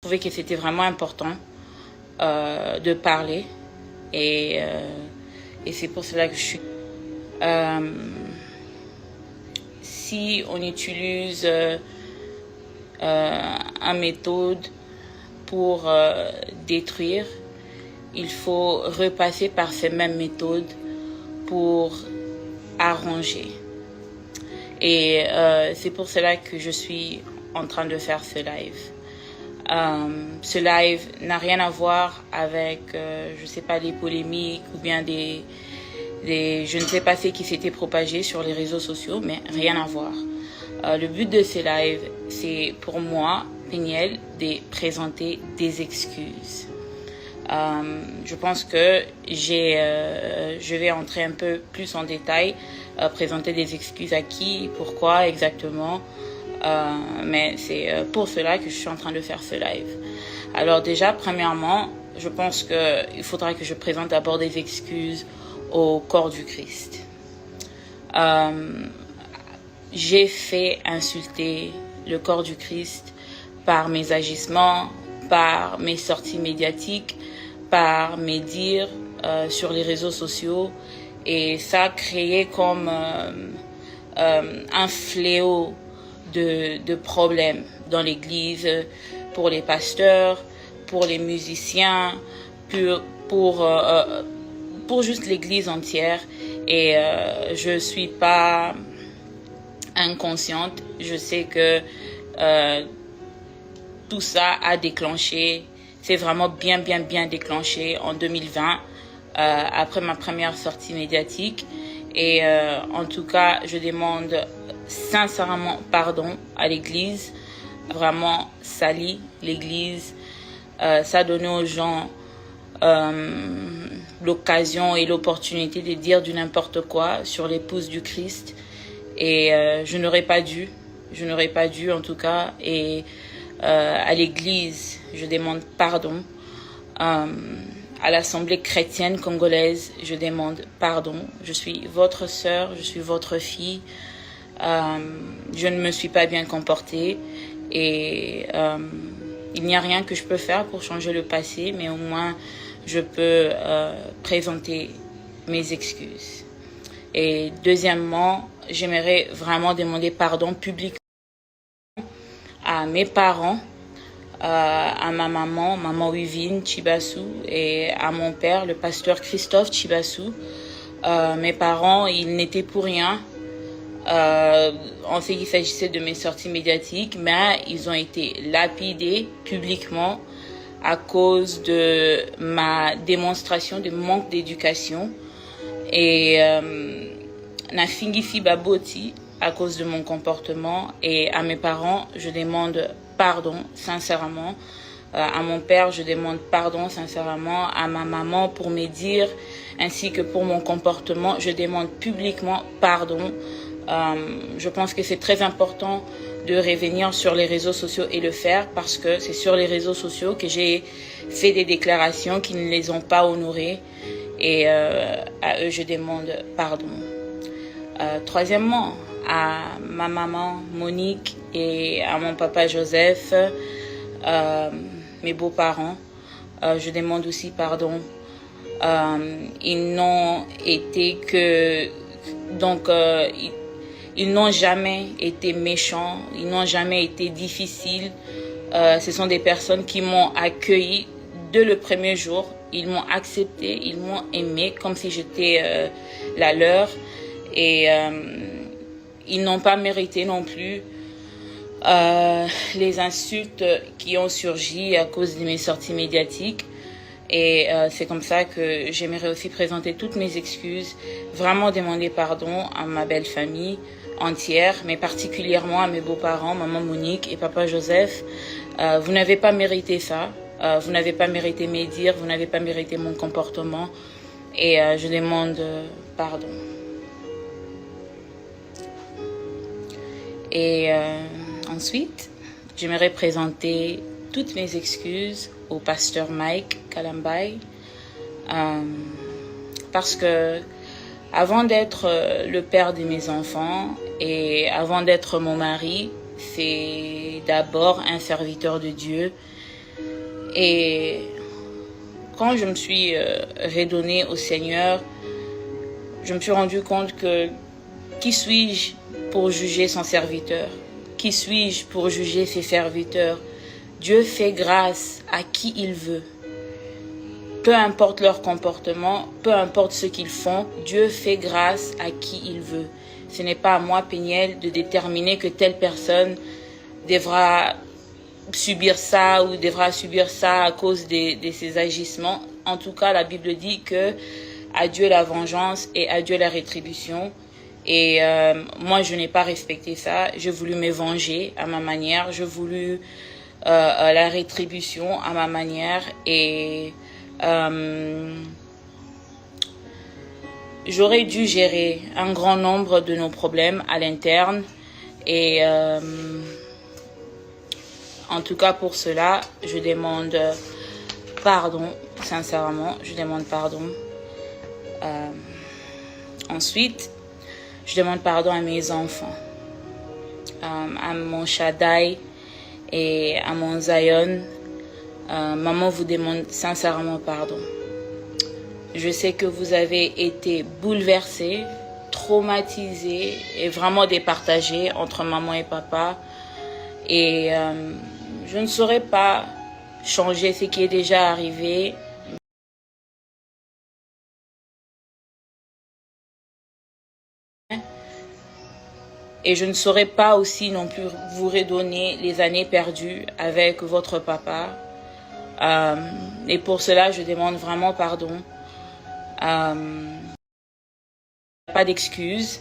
trouvais que c'était vraiment important de parler. Et c'est pour cela que je suis... si on utilise une méthode pour détruire, il faut repasser par ces mêmes méthodes pour arranger. Et c'est pour cela que je suis en train de faire ce live. Ce live n'a rien à voir avec, je ne sais pas, des polémiques ou bien je ne sais pas ce qui s'était propagé sur les réseaux sociaux, mais rien à voir. Le but de ce live, c'est pour moi, Péniel, de présenter des excuses. Je pense que je vais entrer un peu plus en détail, présenter des excuses à qui, pourquoi exactement, mais c'est pour cela que je suis en train de faire ce live. Alors déjà, premièrement, je pense qu'il faudra que je présente d'abord des excuses au corps du Christ. J'ai fait insulter le corps du Christ par mes agissements, par mes sorties médiatiques, par mes dires sur les réseaux sociaux, et ça a créé comme un fléau de problèmes dans l'église, pour les pasteurs, pour les musiciens, pour juste l'église entière. Et je suis pas inconsciente, je sais que tout ça a déclenché, c'est vraiment bien déclenché en 2020, après ma première sortie médiatique. Et en tout cas, je demande sincèrement pardon à l'église, vraiment sali l'église. Ça a donné aux gens l'occasion et l'opportunité de dire du n'importe quoi sur l'épouse du Christ. Et je n'aurais pas dû en tout cas. Et à l'église, je demande pardon. À l'Assemblée chrétienne congolaise, je demande pardon. Je suis votre sœur, je suis votre fille. Je ne me suis pas bien comportée. Et il n'y a rien que je peux faire pour changer le passé, mais au moins je peux présenter mes excuses. Et deuxièmement, j'aimerais vraiment demander pardon publiquement à mes parents, à ma maman Wivine Chibassou, et à mon père, le pasteur Christophe Chibassou. Mes parents, ils n'étaient pour rien en ce qui s'agissait de mes sorties médiatiques, mais ils ont été lapidés publiquement à cause de ma démonstration de manque d'éducation. Et Nafingifi Baboti à cause de mon comportement. Et à mes parents, je demande pardon sincèrement. À mon père, je demande pardon sincèrement. À ma maman pour mes dires ainsi que pour mon comportement, je demande publiquement pardon. Je pense que c'est très important de revenir sur les réseaux sociaux et le faire, parce que c'est sur les réseaux sociaux que j'ai fait des déclarations qui ne les ont pas honorées. Et à eux, je demande pardon. Troisièmement, à ma maman Monique et à mon papa Joseph, mes beaux-parents, je demande aussi pardon. Ils n'ont été que... Donc, ils n'ont jamais été méchants, ils n'ont jamais été difficiles. Ce sont des personnes qui m'ont accueilli dès le premier jour. Ils m'ont accepté, ils m'ont aimé comme si j'étais la leur. Et ils n'ont pas mérité non plus les insultes qui ont surgi à cause de mes sorties médiatiques. Et c'est comme ça que j'aimerais aussi présenter toutes mes excuses, vraiment demander pardon à ma belle famille entière, mais particulièrement à mes beaux-parents, maman Monique et papa Joseph. Vous n'avez pas mérité ça, vous n'avez pas mérité mes dires, vous n'avez pas mérité mon comportement, et je demande pardon. Et ensuite, j'aimerais présenter toutes mes excuses au pasteur Mike Kalambay, parce que avant d'être le père de mes enfants et avant d'être mon mari, c'est d'abord un serviteur de Dieu. Et quand je me suis redonnée au Seigneur, je me suis rendu compte que qui suis-je pour juger son serviteur? Qui suis-je pour juger ses serviteurs? Dieu fait grâce à qui il veut. Peu importe leur comportement, peu importe ce qu'ils font, Dieu fait grâce à qui il veut. Ce n'est pas à moi, Péniel, de déterminer que telle personne devra subir ça ou devra subir ça à cause de ses agissements. En tout cas, la Bible dit que à Dieu la vengeance et à Dieu la rétribution. Et moi, je n'ai pas respecté ça. J'ai voulu me venger à ma manière. J'ai voulu la rétribution à ma manière. Et j'aurais dû gérer un grand nombre de nos problèmes à l'interne. Et en tout cas, pour cela, je demande pardon, sincèrement. Je demande pardon. Ensuite, je demande pardon à mes enfants, à mon Shaddai et à mon Zion. Maman vous demande sincèrement pardon. Je sais que vous avez été bouleversés, traumatisés et vraiment départagés entre maman et papa. Et je ne saurais pas changer ce qui est déjà arrivé. Et je ne saurais pas aussi non plus vous redonner les années perdues avec votre papa. Et pour cela, je demande vraiment pardon. Pas d'excuses.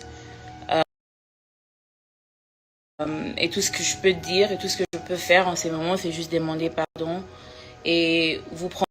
Et tout ce que je peux dire et tout ce que je peux faire en ces moments, c'est juste demander pardon et vous prendre